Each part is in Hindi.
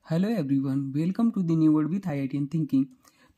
Hello everyone, welcome to the new word with IITian thinking.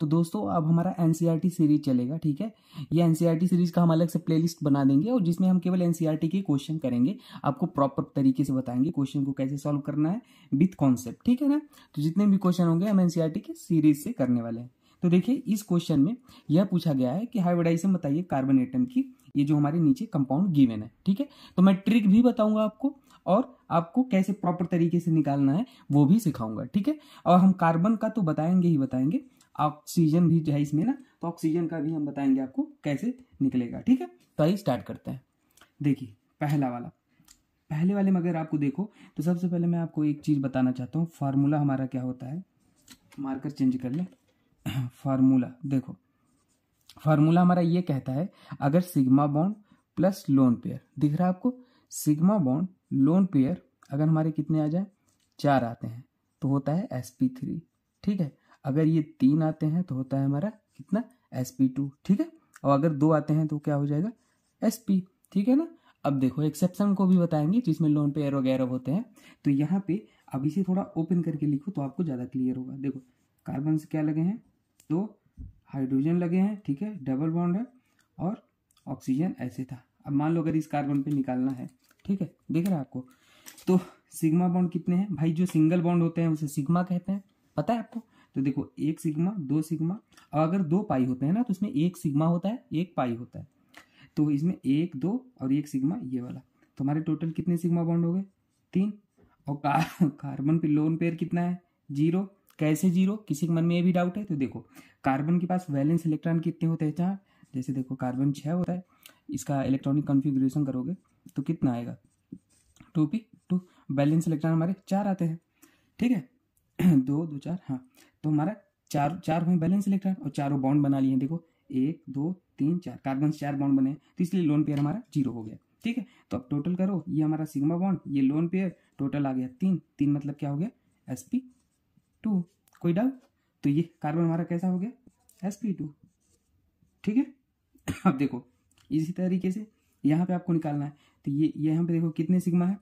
तो दोस्तों, अब हमारा एनसीईआरटी सीरीज चलेगा। ठीक है, ये एनसीईआरटी सीरीज का हम अलग से प्लेलिस्ट बना देंगे और जिसमें हम केवल एनसीईआरटी के क्वेश्चन करेंगे। आपको प्रॉपर तरीके से बताएंगे क्वेश्चन को कैसे सॉल्व करना है विथ कॉन्सेप्ट। ठीक है ना। तो जितने भी क्वेश्चन होंगे हम एनसीईआरटी के सीरीज से करने वाले हैं। तो देखिए, इस क्वेश्चन में यह पूछा गया है कि हाइब्रिडाइजेशन बताइए कार्बन एटम की। ये जो हमारे नीचे कंपाउंड गिवन है। ठीक है, तो मैं ट्रिक भी बताऊंगा आपको और आपको कैसे प्रॉपर तरीके से निकालना है वो भी सिखाऊंगा। ठीक है, और हम कार्बन का तो बताएंगे ही बताएंगे, ऑक्सीजन भी जो है इसमें ना, तो ऑक्सीजन का भी हम बताएंगे आपको कैसे निकलेगा। ठीक है, तो आइए स्टार्ट करते हैं। देखिए, पहले वाले में अगर आपको देखो तो सबसे पहले मैं आपको एक चीज बताना चाहता हूँ। फार्मूला हमारा क्या होता है, मार्कर चेंज कर ले। फार्मूला देखो, फार्मूला हमारा ये कहता है, अगर sigma bond plus lone pair दिख रहा है आपको, सिग्मा बॉन्ड लोन पेयर अगर हमारे कितने आ जाए, 4 आते हैं तो होता है sp3। ठीक है, अगर ये 3 आते हैं तो होता है हमारा कितना, sp2। ठीक है, और अगर 2 आते हैं तो क्या हो जाएगा, sp। ठीक है ना। अब देखो, एक्सेप्शन को भी बताएंगे जिसमें लोन पेयर वगैरह होते हैं। तो यहाँ पे अब इसे थोड़ा ओपन करके लिखो तो आपको ज़्यादा क्लियर होगा। देखो, कार्बन से क्या लगे हैं, 2 हाइड्रोजन लगे हैं। ठीक है, डबल बॉन्ड है और ऑक्सीजन ऐसे था। अब मान लो अगर इस कार्बन पे निकालना है, ठीक है, दिख रहा है आपको, तो सिग्मा बॉन्ड कितने हैं भाई, जो सिंगल बॉन्ड होते हैं उसे सिग्मा कहते हैं, पता है आपको। तो देखो, 1 सिग्मा 2 सिग्मा, और अगर 2 पाई होते हैं ना तो उसमें 1 सिग्मा होता है 1 पाई होता है। तो इसमें 1 2 और 1 सिग्मा ये वाला, तो हमारे टोटल कितने सिग्मा बॉन्ड हो गए, 3। और कार्बन पे लोन पेयर कितना है, 0। कैसे 0, किसी के मन में ये भी डाउट है तो देखो, कार्बन के पास वैलेंस इलेक्ट्रॉन कितने होते हैं, 4। जैसे देखो, कार्बन 6 होता है, इसका इलेक्ट्रॉनिक कॉन्फ़िगरेशन करोगे तो कितना आएगा, 2p2। बैलेंस इलेक्ट्रॉन हमारे 4 आते हैं। ठीक है, 2 2 4, हाँ। तो हमारा 4 हुए बैलेंस इलेक्ट्रॉन और चारों बॉन्ड बना लिए। देखो, 1 2 3 4, कार्बन से 4 बॉन्ड बने हैं, तो इसलिए लोन पेयर हमारा 0 हो गया। ठीक है, तो अब टोटल करो, ये हमारा सिग्मा बॉन्ड, ये लोन पेयर, टोटल आ गया 3 3, मतलब क्या हो गया, sp2। कोई डाउट, तो ये कार्बन हमारा कैसा हो गया, sp2। ठीक है। अब देखो, इसी तरीके से यहाँ पे आपको निकालना है। तो ये यहाँ पे देखो कितने सिग्मा है,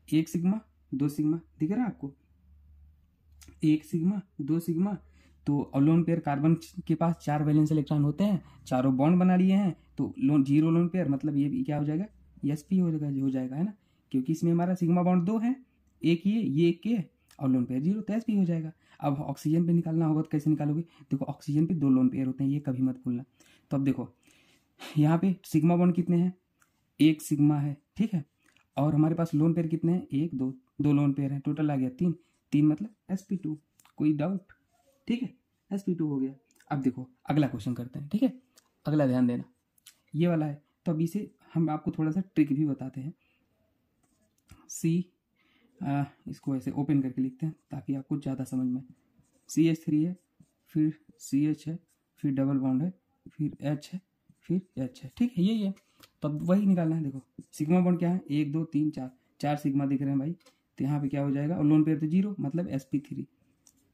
1 सिग्मा 2 सिग्मा, दिख रहा है आपको, 1 सिग्मा 2 सिग्मा। तो लोन पेयर कार्बन के पास 4 वैलेंस इलेक्ट्रॉन होते हैं, चारों बॉन्ड बना लिए हैं, तो लोन 0 लोन पेयर, मतलब ये भी क्या हो जाएगा, sp हो जाएगा, है ना, क्योंकि इसमें हमारा सिग्मा बॉन्ड 2 है, एक ये एक ये, और लोन पेयर 0, तो sp हो जाएगा। अब ऑक्सीजन पे निकालना होगा तो कैसे निकालोगे, देखो ऑक्सीजन पे 2 लोन पेयर होते हैं, ये कभी मत भूलना। तो अब देखो, यहाँ पे सिग्मा बॉन्ड कितने हैं, 1 सिग्मा है। ठीक है, और हमारे पास लोन पेयर कितने हैं, 1 2 2 लोन पेयर हैं, टोटल आ गया 3 3, मतलब sp2। कोई डाउट, ठीक है, sp2 हो गया। अब देखो, अगला क्वेश्चन करते हैं। ठीक है, अगला ध्यान देना, ये वाला है। तो अब इसे हम आपको थोड़ा सा ट्रिक भी बताते हैं। इसको ऐसे ओपन करके लिखते हैं ताकि आपको ज़्यादा समझ में। CH3 है, फिर CH है, फिर डबल बॉन्ड है, फिर H है, फिर H है। ठीक है, यही है। तो अब वही निकालना है। देखो, सिग्मा बॉन्ड क्या है, 1 2 3 4, 4 सिग्मा दिख रहे हैं भाई, तो यहाँ पे क्या हो जाएगा, और लोन पेयर तो 0, मतलब sp3।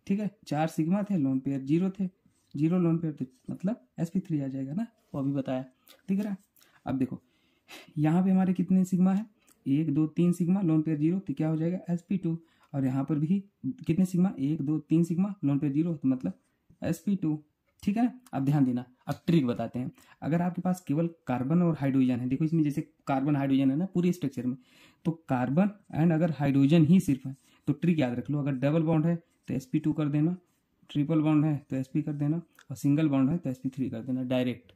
ठीक है, 4 सिग्मा थे, लोन पेयर 0 थे, 0 लोन पेयर तो मतलब sp3 आ जाएगा ना, वो अभी बताया, दिख रहा है। अब देखो, यहाँ पे हमारे कितने सिग्मा है, 1 2 3 सिग्मा, लोन पेयर 0, तो क्या हो जाएगा, sp2। और यहाँ पर भी कितने सिग्मा, 1 2 3 सिग्मा, लोन पेयर 0, तो मतलब sp2। ठीक है ना। अब ध्यान देना, अब ट्रिक बताते हैं। अगर आपके पास केवल कार्बन और हाइड्रोजन है, देखो इसमें जैसे कार्बन हाइड्रोजन है ना पूरी स्ट्रक्चर में, तो कार्बन एंड अगर हाइड्रोजन ही सिर्फ है तो ट्रिक याद रख लो, अगर डबल बॉन्ड है तो sp2 कर देना, ट्रिपल बॉन्ड है तो sp कर देना, और सिंगल बॉन्ड है तो sp3 कर देना डायरेक्ट,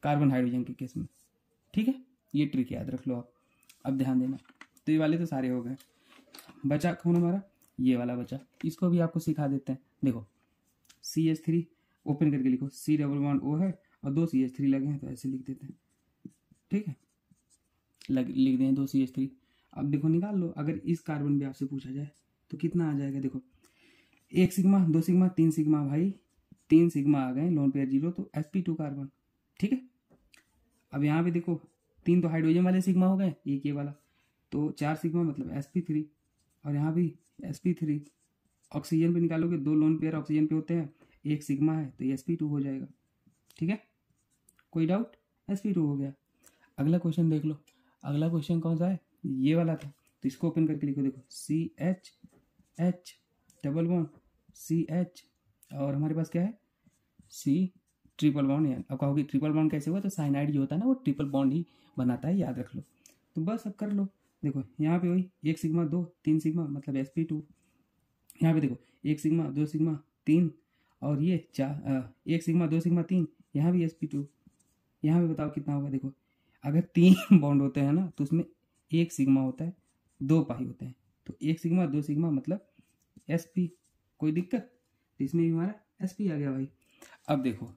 कार्बन हाइड्रोजन के केस में। ठीक है, ये ट्रिक याद रख लो आप। अब ध्यान देना, तो ये वाले तो सारे हो गए, बचा कौन हमारा, ये वाला बचा, इसको भी आपको सिखा देते हैं। देखो, CH3 ओपन करके लिखो, C डबल बॉन्ड O है और 2 CH3 लगे हैं, तो ऐसे लिख देते हैं। ठीक है, लिख दें 2 CH3। अब देखो, निकाल लो, अगर इस कार्बन भी आपसे पूछा जाए तो कितना आ जाएगा। देखो, 1 सिग्मा 2 सिग्मा 3 सिग्मा, भाई 3 सिग्मा आ गए, लोन पेयर 0, तो sp2 कार्बन। ठीक है, अब यहाँ पे देखो, 3 तो हाइड्रोजन वाले सिग्मा हो गए, एक ये वाला, तो 4 सिग्मा मतलब sp3, और यहाँ भी sp3। ऑक्सीजन पे निकालोगे, 2 लोन पेयर ऑक्सीजन पे होते हैं, 1 सिग्मा है, तो ये sp2 हो जाएगा। ठीक है, कोई डाउट, sp2 हो गया। अगला क्वेश्चन देख लो, अगला क्वेश्चन कौन सा है, ये वाला था, तो इसको ओपन करके लिखो। देखो, CH H, double bond CH और हमारे पास क्या है C ट्रिपल बॉन्ड। है अब कहोगे ट्रिपल बॉन्ड कैसे हुआ, तो साइनाइड जो होता है ना वो ट्रिपल बॉन्ड ही बनाता है, याद रख लो। तो बस अब कर लो। देखो यहाँ पे वही 1 सिग्मा 2 3 सिग्मा मतलब sp2। यहाँ पे देखो 1 सिग्मा 2 सिग्मा 3 और ये 1 सिग्मा 2 सिग्मा 3, यहाँ भी sp2। यहाँ पे बताओ कितना होगा। देखो अगर 3 बॉन्ड होते हैं ना तो उसमें 1 सिग्मा होता है 2 पाई होते हैं, तो 1 सिग्मा 2 सिग्मा मतलब sp। कोई दिक्कत, इसमें भी हमारा sp आ गया भाई। अब देखो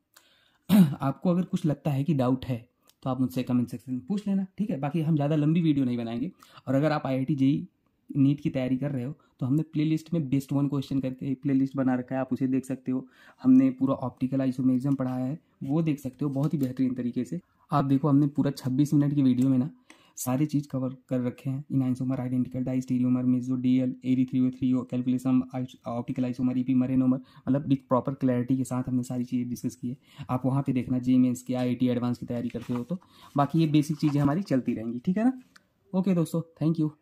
आपको अगर कुछ लगता है कि डाउट है तो आप मुझसे कमेंट सेक्शन में पूछ लेना, ठीक है। बाकी हम ज़्यादा लंबी वीडियो नहीं बनाएंगे। और अगर आप IIT JEE नीट की तैयारी कर रहे हो तो हमने प्लेलिस्ट में बेस्ट 1 क्वेश्चन करके प्लेलिस्ट बना रखा है, आप उसे देख सकते हो। हमने पूरा ऑप्टिकल आइसोमेरिज्म पढ़ाया है, वो देख सकते हो बहुत ही बेहतरीन तरीके से। आप देखो हमने पूरा 26 मिनट की वीडियो में ना सारी चीज़ कवर कर रखे हैं। इनआइसोमर, identical diastereomer, meso, DL, AD3O3O, calculation, optical isomer, EP, मरेनोमर, मतलब विथ प्रॉपर क्लैरिटी के साथ हमने सारी चीज़ें डिस्कस की है। आप वहाँ पे देखना JEE मेंस की, IIT एडवांस की तैयारी करते हो तो। बाकी ये बेसिक चीज़ें हमारी चलती रहेंगी, ठीक है ना। ओके दोस्तों, थैंक यू।